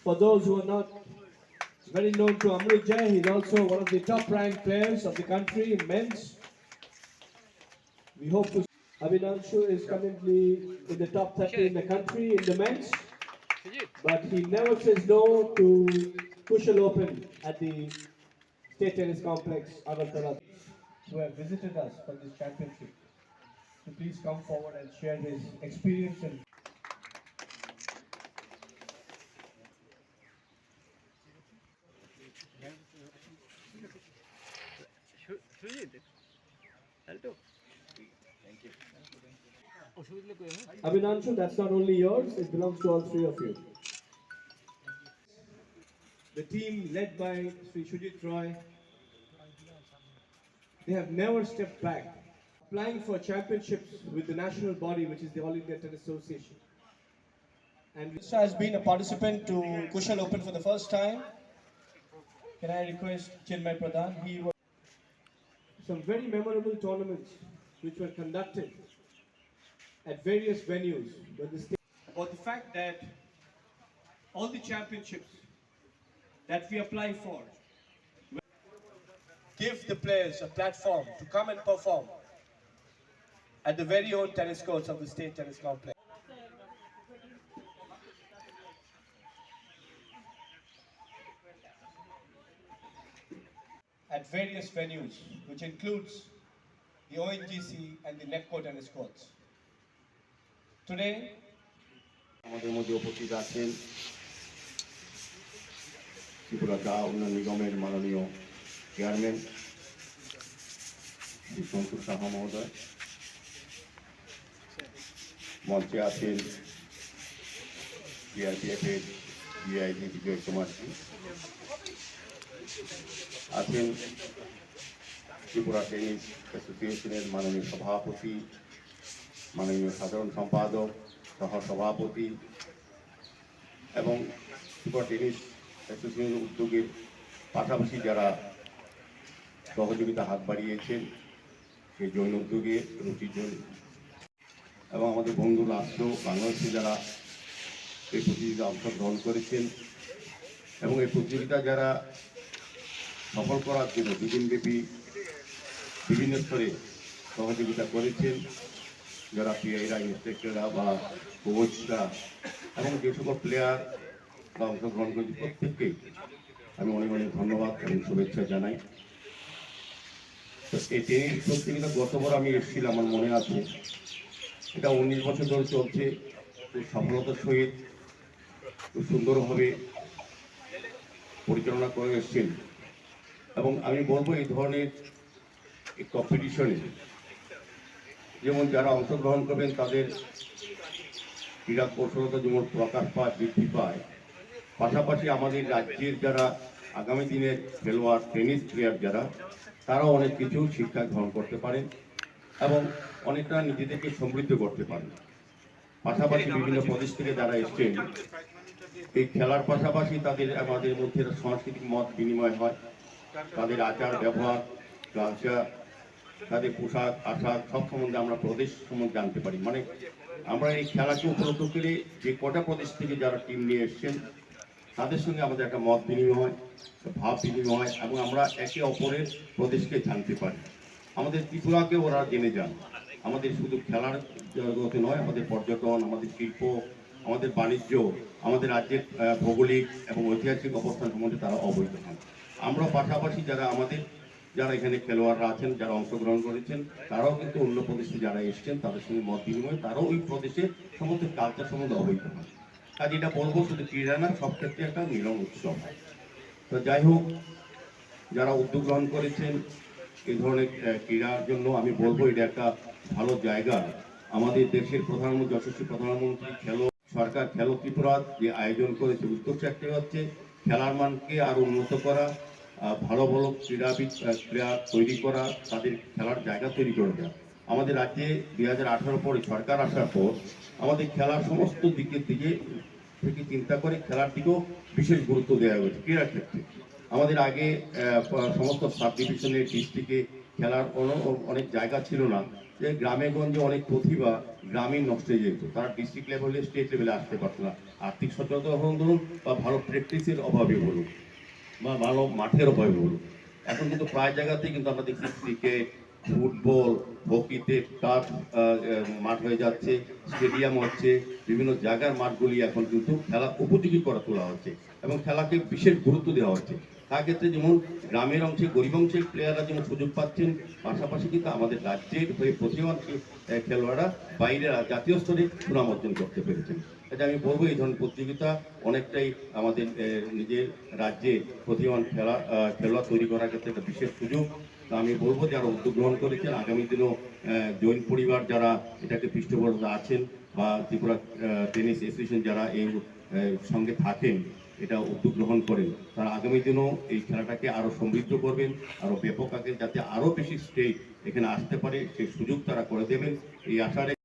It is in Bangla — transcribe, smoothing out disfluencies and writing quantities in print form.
For those who are not very known to Amrit Jai, he's also one of the top ranked players of the country in men's. We hope to. Abhinanshu is currently in the top 30 in the country in the men's, but he never says no to Kushal Open at the State Tennis Complex, Agartala, who have visited us for this championship. So please come forward and share his experience and. Abhinanshu, that's not only yours, it belongs to all three of you. The team led by Sri Shujit Roy, they have never stepped back, applying for championships with the national body, which is the All India Tennis Association. And Vishwa has been a participant to Kushal Open for the first time. Can I request Chinmay Pradhan? He was some very memorable tournaments which were conducted at various venues. About the fact that all the championships that we apply for give the players a platform to come and perform at the very own tennis courts of the State Tennis Complex. At various venues, which includes the ONGC and the NEPCO tennis courts. Today, আমাদের মধ্যে উপস্থিত আছেন ত্রিপুরা চা উন্নয়ন নিগমের মাননীয় চেয়ারম্যান শ্রী সন্তোষ সাহা মহোদয়, মঞ্চে আছেন সিআরপিএফের ডিআইজি বিজয় কুমারজি, আছেন ত্রিপুরা টেনিস অ্যাসোসিয়েশনের মাননীয় সভাপতি, মাননীয় সাধারণ সম্পাদক, সহসভাপতি এবং ত্রিপুরা টেনিস অ্যাসোসিয়েশনের উদ্যোগের পাশাপাশি যারা সহযোগিতা হাত বাড়িয়েছেন সেই জৈন উদ্যোগে রুচির জন্য এবং আমাদের বন্ধু রাষ্ট্র বাংলাদেশে যারা এই প্রতিযোগিতা অংশগ্রহণ করেছেন এবং এই প্রতিযোগিতা যারা সফল করার জন্য দুদিনব্যাপী বিভিন্ন স্তরে সহযোগিতা করেছেন, যারা পিআইরা, ইন্সপেক্টররা বা কোচরা এবং যে সকল প্লেয়ার বা অংশগ্রহণ করেছে প্রত্যেককেই আমি অনেক অনেক ধন্যবাদ এবং শুভেচ্ছা জানাই। তো এই টেনিস প্রতিযোগিতা গতবার আমি এসেছিলাম, আমার মনে আছে, এটা 19 বছর ধরে চলছে, খুব সফলতার সহিত খুব সুন্দরভাবে পরিচালনা করে এসছেন এবং আমি বলবো এই ধরনের এই কম্পিটিশনে যেমন যারা অংশগ্রহণ করবেন তাদের ক্রীড়া কৌশলতা যেমন প্রকাশ পায়, বৃদ্ধি পায়, পাশাপাশি আমাদের রাজ্যের যারা আগামী দিনের খেলোয়াড়, টেনিস প্লেয়ার যারা, তারাও অনেক কিছু শিক্ষা গ্রহণ করতে পারেন এবং অনেকটা নিজেদেরকে সমৃদ্ধ করতে পারেন। পাশাপাশি বিভিন্ন প্রদেশ থেকে যারা এসছেন, এই খেলার পাশাপাশি তাদের আমাদের মধ্যে সাংস্কৃতিক মত বিনিময় হয়, তাদের আচার ব্যবহার, কালচার, তাদের পোশাক আশাক সব সম্বন্ধে আমরা প্রদেশ সম্বন্ধে জানতে পারি। মানে আমরা এই খেলাকে উপলব্ধ করে যে কটা প্রদেশ থেকে যারা টিম নিয়ে এসছেন তাদের সঙ্গে আমাদের একটা মত বিনিময়, ভাব বিনিময় এবং আমরা একে অপরের প্রদেশকে জানতে পারি। আমাদের ত্রিপুরাকে ওরা জেনে যান। আমাদের শুধু খেলার জগতে নয়, আমাদের পর্যটন, আমাদের শিল্প, আমাদের বাণিজ্য, আমাদের রাজ্যের ভৌগোলিক এবং ঐতিহাসিক অবস্থান সম্বন্ধে তারা অবহিত হন। আমরা পাশাপাশি যারা এখানে খেলোয়াড়রা আছেন, যারা অংশগ্রহণ করেছেন, তারাও কিন্তু অন্য প্রদেশে যারা এসছেন তাদের সঙ্গে মত বিনিময়, তারাও ওই প্রদেশে সমস্ত কালচার সম্বন্ধে অবহিত হন। কাজে এটা বলবো শুধু ক্রীড়া না, সব ক্ষেত্রে একটা মিলন উৎসব। তো যাই হোক, যারা উদ্যোগ গ্রহণ করেছেন এই ধরনের ক্রীড়ার জন্য আমি বলবো এটা একটা ভালো জায়গা। আমাদের দেশের প্রধানমন্ত্রী, যশস্বী প্রধানমন্ত্রী সরকার খেলো ত্রিপুরা যে আয়োজন করেছে, উদ্যোগটা একটা হচ্ছে খেলার মানকে আরো উন্নত করা, ভালো ভালো ক্রীড়াবিদ প্লেয়ার তৈরি করা, তাদের খেলার জায়গা তৈরি করে দেওয়া। আমাদের রাজ্যে 2018 পরে সরকার আসার পর আমাদের খেলার সমস্ত দিকের থেকে চিন্তা করে খেলার দিকেও বিশেষ গুরুত্ব দেওয়া হয়েছে। ক্রীড়ার ক্ষেত্রে আমাদের আগে সমস্ত সাব ডিভিশনের ডিস্ট্রিক্টে খেলার অনেক জায়গা ছিল না, যে গ্রামে গঞ্জে অনেক প্রতিভা গ্রামীণ নষ্ট হয়ে যেত, তারা ডিস্ট্রিক্ট লেভেলে স্টেট লেভেলে আসতে পারতো না। আর্থিক সচেতনতা ধরুন বা ভালো প্র্যাকটিসের অভাবে বলুন বা ভালো মাঠের অভাবে বলুন। এখন কিন্তু প্রায় জায়গাতেই কিন্তু আমরা দেখছি ক্রিকেট, ফুটবল, হকিতে টাফ মাঠ হয়ে যাচ্ছে, স্টেডিয়াম হচ্ছে, বিভিন্ন জায়গার মাঠগুলি এখন কিন্তু খেলা উপযোগী করে তোলা হচ্ছে এবং খেলাকে বিশেষ গুরুত্ব দেওয়া হচ্ছে। তার ক্ষেত্রে যেমন গ্রামের অংশে গরিব অংশের প্লেয়াররা যেমন সুযোগ পাচ্ছেন, পাশাপাশি কিন্তু আমাদের রাজ্যের হয়ে প্রতিভান খেলোয়াড়রা বাইরে জাতীয় স্তরে সুনাম অর্জন করতে পেরেছেন। এটা আমি বলবো এই ধরনের প্রতিযোগিতা অনেকটাই আমাদের নিজের রাজ্যে প্রতিভান খেলোয়াড় তৈরি করার ক্ষেত্রে একটা বিশেষ সুযোগ। আমি বলবো যারা উদ্যোগ গ্রহণ করেছেন আগামী দিনেও জৈন পরিবার যারা এটাকে পৃষ্ঠপোষকতা আছেন বা ত্রিপুরা টেনিস অ্যাসোসিয়েশন যারা এই সঙ্গে থাকেন, এটা উদ্যোগ গ্রহণ করেন, তারা আগামী দিনেও এই খেলাটাকে আরও সমৃদ্ধ করবেন, আরও ব্যাপক আকারে যাতে আরও বেশি স্টেট এখানে আসতে পারে সেই সুযোগ তারা করে দেবেন এই আশায়।